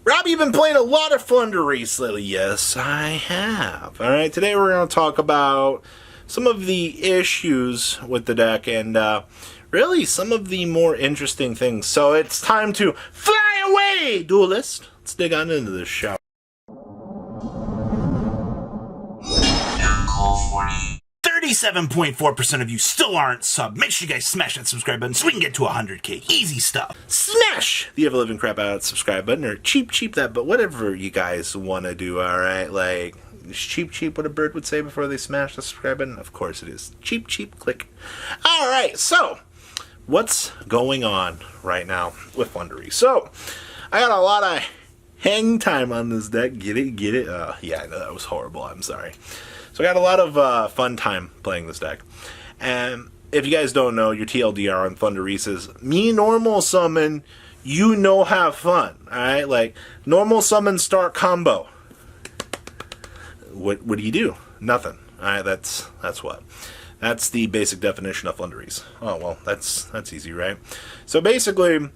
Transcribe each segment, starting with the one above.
Rob, you've been playing a lot of Flundereeze lately. Yes, I have. Alright, today we're going to talk about some of the issues with the deck and really some of the more interesting things. So it's time to fly away, duelist! Let's dig on into this show. 37.4% of you still aren't subbed. Make sure you guys smash that subscribe button so we can get to 100k. Easy stuff. Smash the ever-living crap out of that subscribe button, or cheap that, but whatever you guys want to do, alright? Like, cheap what a bird would say before they smash the subscribe button? Of course it is. Cheap, click. Alright, so, what's going on right now with Flundereeze? So, I got a lot of hang time on this deck. Get it? Yeah, I know that was horrible. I'm sorry. So I got a lot of fun time playing this deck. And if you guys don't know, your TLDR on Flundereeze is me normal summon, you know have fun. Alright? Like, normal summon start combo. What do you do? Nothing. Alright, that's what. That's the basic definition of Flundereeze. Oh, well, that's easy, right? So basically,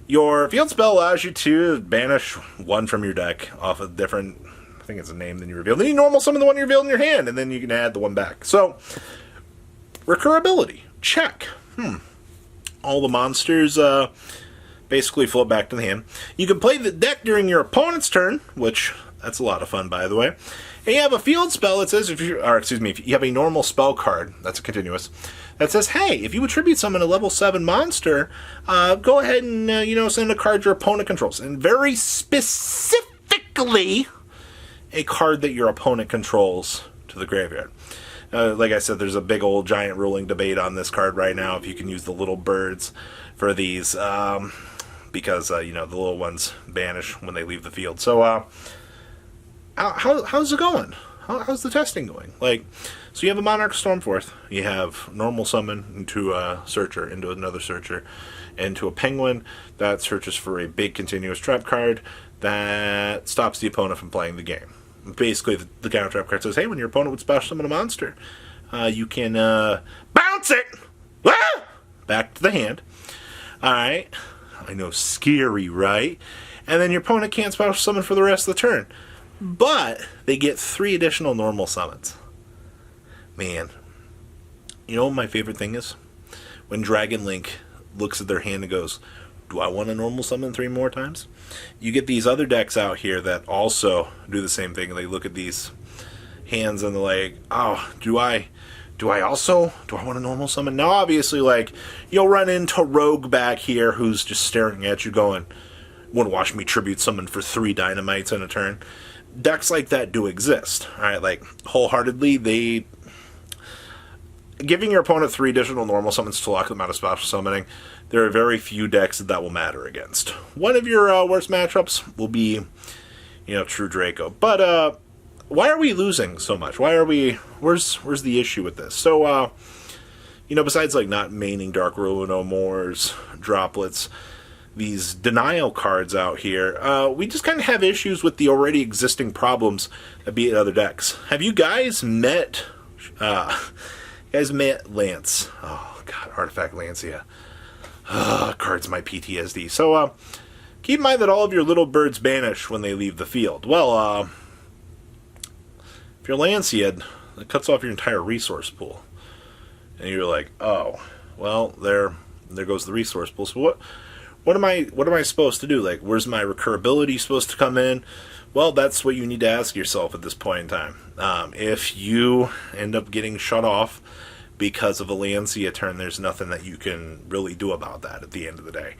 your field spell allows you to banish one from your deck off a different, I think it's a name, then you reveal. Then you normal summon the one you revealed in your hand, and then you can add the one back. So, recurability, check. All the monsters basically float back to the hand. You can play the deck during your opponent's turn, which, that's a lot of fun, by the way. And you have a field spell that says, if you have a normal spell card, that's a continuous, that says, hey, if you attribute summon a level 7 monster, go ahead and, send a card your opponent controls. And very specifically, a card that your opponent controls to the graveyard. Like I said, there's a big old giant ruling debate on this card right now, if you can use the little birds for these, because, the little ones banish when they leave the field. So, how's it going? How's the testing going? Like, so you have a Monarch Stormforth, you have normal summon into a searcher, into another searcher, into a penguin that searches for a big continuous trap card that stops the opponent from playing the game. Basically, the counter trap card says, hey, when your opponent would special summon a monster, you can bounce it back to the hand. Alright, I know, scary, right? And then your opponent can't special summon for the rest of the turn. But they get 3 additional normal summons. Man, you know what my favorite thing is? When Dragon Link looks at their hand and goes, do I want to normal summon 3 more times? You get these other decks out here that also do the same thing. They look at these hands and they're like, oh, do I want to normal summon? Now, obviously, like, you'll run into Rogue back here who's just staring at you going, want to watch me tribute summon for 3 dynamites in a turn? Decks like that do exist. Alright, like, wholeheartedly, giving your opponent 3 additional normal summons to lock them out of special summoning, there are very few decks that will matter against. One of your worst matchups will be, True Draco. But, why are we losing so much? Where's the issue with this? So, besides, like, not maining Dark Ruler No Mores, Droplets, these denial cards out here, we just kind of have issues with the already existing problems that be in other decks. Have you guys met, Lance? Oh, God, Artifact Lancia. Cards my PTSD. So, keep in mind that all of your little birds banish when they leave the field. Well, if you're Lancia, it cuts off your entire resource pool. And you're like, oh, well, there goes the resource pool. So what am I supposed to do? Like, where's my recurability supposed to come in? Well, that's what you need to ask yourself at this point in time. If you end up getting shut off because of a Lancia turn, there's nothing that you can really do about that at the end of the day.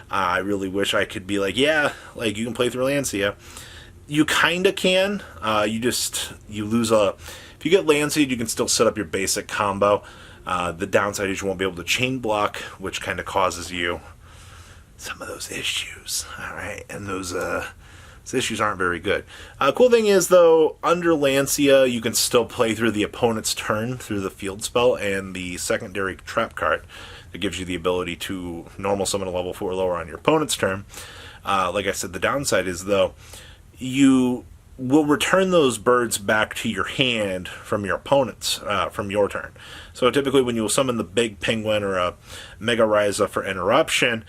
I really wish I could be like, yeah, like, you can play through Lancia. You kinda can. You lose if you get Lancia, you can still set up your basic combo. The downside is you won't be able to chain block, which kind of causes you some of those issues. Alright, and those issues aren't very good. Cool thing is, though, under Lancia, you can still play through the opponent's turn through the field spell and the secondary trap card that gives you the ability to normal summon a level 4 or lower on your opponent's turn. Like I said, the downside is, though, you will return those birds back to your hand from your opponent's, from your turn. So typically when you will summon the big penguin or a Mega Ryza for interruption,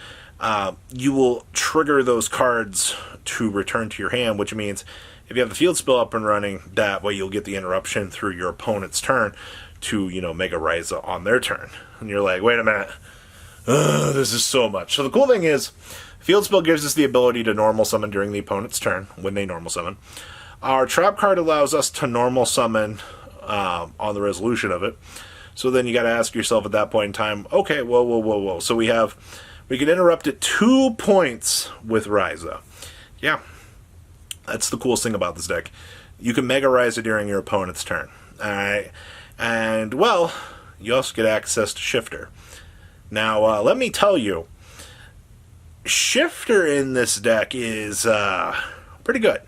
you will trigger those cards to return to your hand, which means if you have the field spell up and running, that way you'll get the interruption through your opponent's turn to, Mega Raiza on their turn. And you're like, wait a minute, this is so much. So the cool thing is, field spell gives us the ability to normal summon during the opponent's turn, when they normal summon. Our trap card allows us to normal summon on the resolution of it. So then you got to ask yourself at that point in time, okay, whoa. So we can interrupt at 2 points with Raiza. Yeah, that's the coolest thing about this deck. You can Mega Raiza during your opponent's turn. Alright, and well, you also get access to Shifter. Now, let me tell you, Shifter in this deck is pretty good.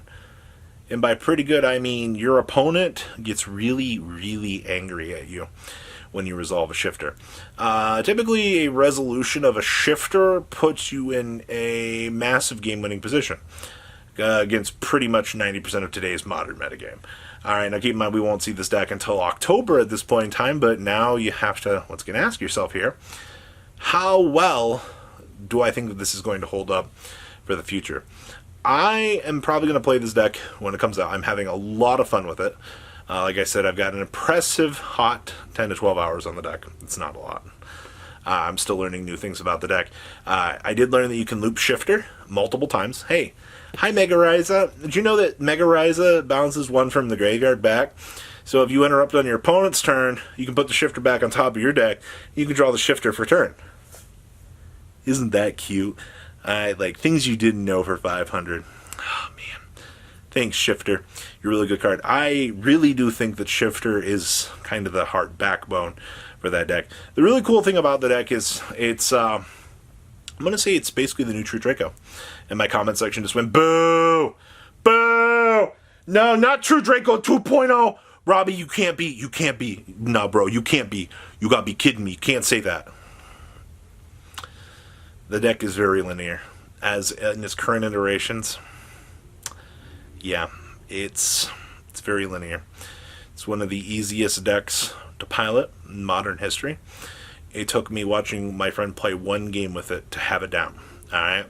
And by pretty good, I mean your opponent gets really, really angry at you when you resolve a Shifter. Typically, a resolution of a Shifter puts you in a massive game-winning position against pretty much 90% of today's modern metagame. Alright, now keep in mind we won't see this deck until October at this point in time, but now you have to, once again, ask yourself here, how well do I think that this is going to hold up for the future? I am probably going to play this deck when it comes out. I'm having a lot of fun with it. Like I said, I've got an impressive hot 10 to 12 hours on the deck. It's not a lot. I'm still learning new things about the deck. I did learn that you can loop Shifter multiple times. Hey, hi Mega Raiza. Did you know that Mega Raiza bounces one from the graveyard back? So if you interrupt on your opponent's turn, you can put the Shifter back on top of your deck. You can draw the Shifter for turn. Isn't that cute? Like things you didn't know for 500. Oh man. Thanks, Shifter. You're a really good card. I really do think that Shifter is kind of the heart backbone for that deck. The really cool thing about the deck is it's I'm gonna say it's basically the new True Draco. And my comment section just went boo! Boo! No, not True Draco 2.0! Robbie, you can't be. No, bro, you can't be. You gotta be kidding me. You can't say that. The deck is very linear. As in its current iterations, yeah, it's very linear. It's one of the easiest decks to pilot in modern history. It took me watching my friend play one game with it to have it down. Alright?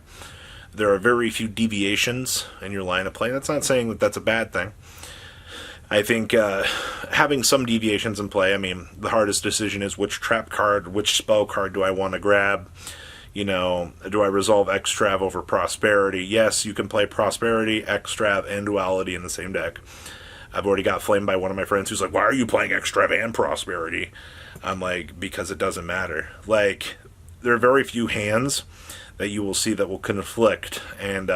There are very few deviations in your line of play. That's not saying that that's a bad thing. I think having some deviations in play, I mean, the hardest decision is which trap card, which spell card do I want to grab? Do I resolve Extrav over Prosperity? Yes, you can play Prosperity, Extrav, and Duality in the same deck. I've already got flamed by one of my friends who's like, why are you playing Extrav and Prosperity? I'm like, because it doesn't matter. Like, there are very few hands that you will see that will conflict, and,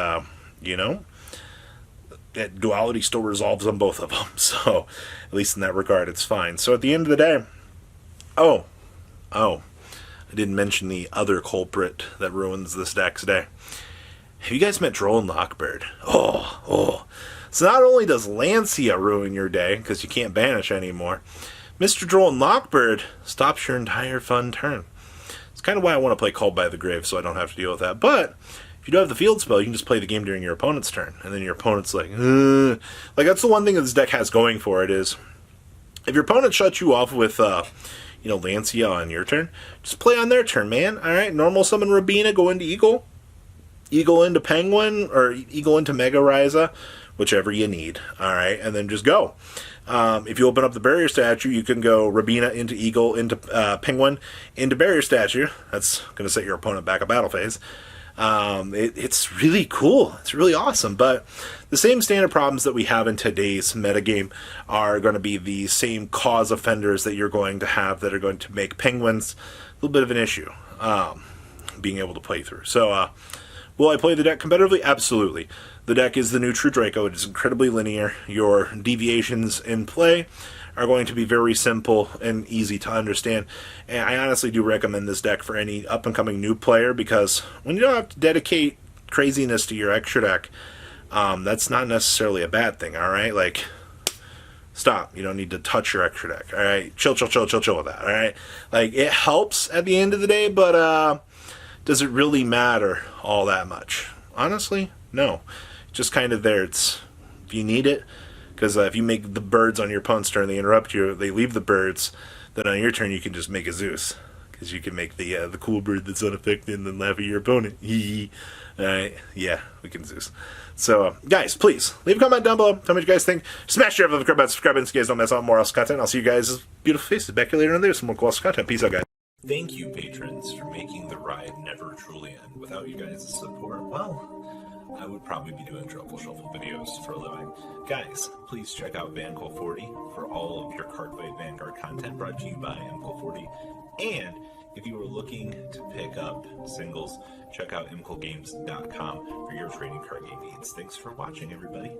that Duality still resolves on both of them, so at least in that regard, it's fine. So at the end of the day, I didn't mention the other culprit that ruins this deck today. Have you guys met Droll and Lockbird? Oh. So not only does Lancia ruin your day, because you can't banish anymore, Mr. Droll and Lockbird stops your entire fun turn. It's kind of why I want to play Called by the Grave, so I don't have to deal with that. But if you don't have the field spell, you can just play the game during your opponent's turn. And then your opponent's like, Like, that's the one thing that this deck has going for it is, if your opponent shuts you off with, Lancia on your turn, just play on their turn, man. Alright, normal summon Rabina, go into Eagle. Eagle into Penguin, or Eagle into Mega Raiza, whichever you need. Alright, and then just go. If you open up the Barrier Statue, you can go Rabina into Eagle, into Penguin, into Barrier Statue. That's going to set your opponent back a battle phase. It's really cool. It's really awesome. But the same standard problems that we have in today's metagame are going to be the same cause offenders that you're going to have that are going to make Penguins a little bit of an issue being able to play through. So, will I play the deck competitively? Absolutely. The deck is the new True Draco. It is incredibly linear. Your deviations in play are going to be very simple and easy to understand. And I honestly do recommend this deck for any up-and-coming new player, because when you don't have to dedicate craziness to your extra deck, that's not necessarily a bad thing, alright? Like, stop. You don't need to touch your extra deck, alright? Chill with that, alright? Like, it helps at the end of the day, but does it really matter all that much? Honestly, no. It's just kind of there. It's, if you need it, because if you make the birds on your opponent's turn, they interrupt you, they leave the birds, then on your turn you can just make a Zeus. because you can make the cool bird that's unaffected and then laugh at your opponent. Yeah, we can Zeus. So, guys, please leave a comment down below. Tell me what you guys think. Smash share, subscribe button, so you guys don't miss out on more awesome content. I'll see you guys as beautiful faces back here later on. There's some more cool awesome content. Peace out, guys. Thank you, patrons, for making the ride never truly end. Without you guys' support, well, I would probably be doing Truffle Shuffle videos for a living. Guys, please check out VanCole40 for all of your Cardfight Vanguard content brought to you by MCole40. And if you are looking to pick up singles, check out mcolegames.com for your trading card game needs. Thanks for watching, everybody.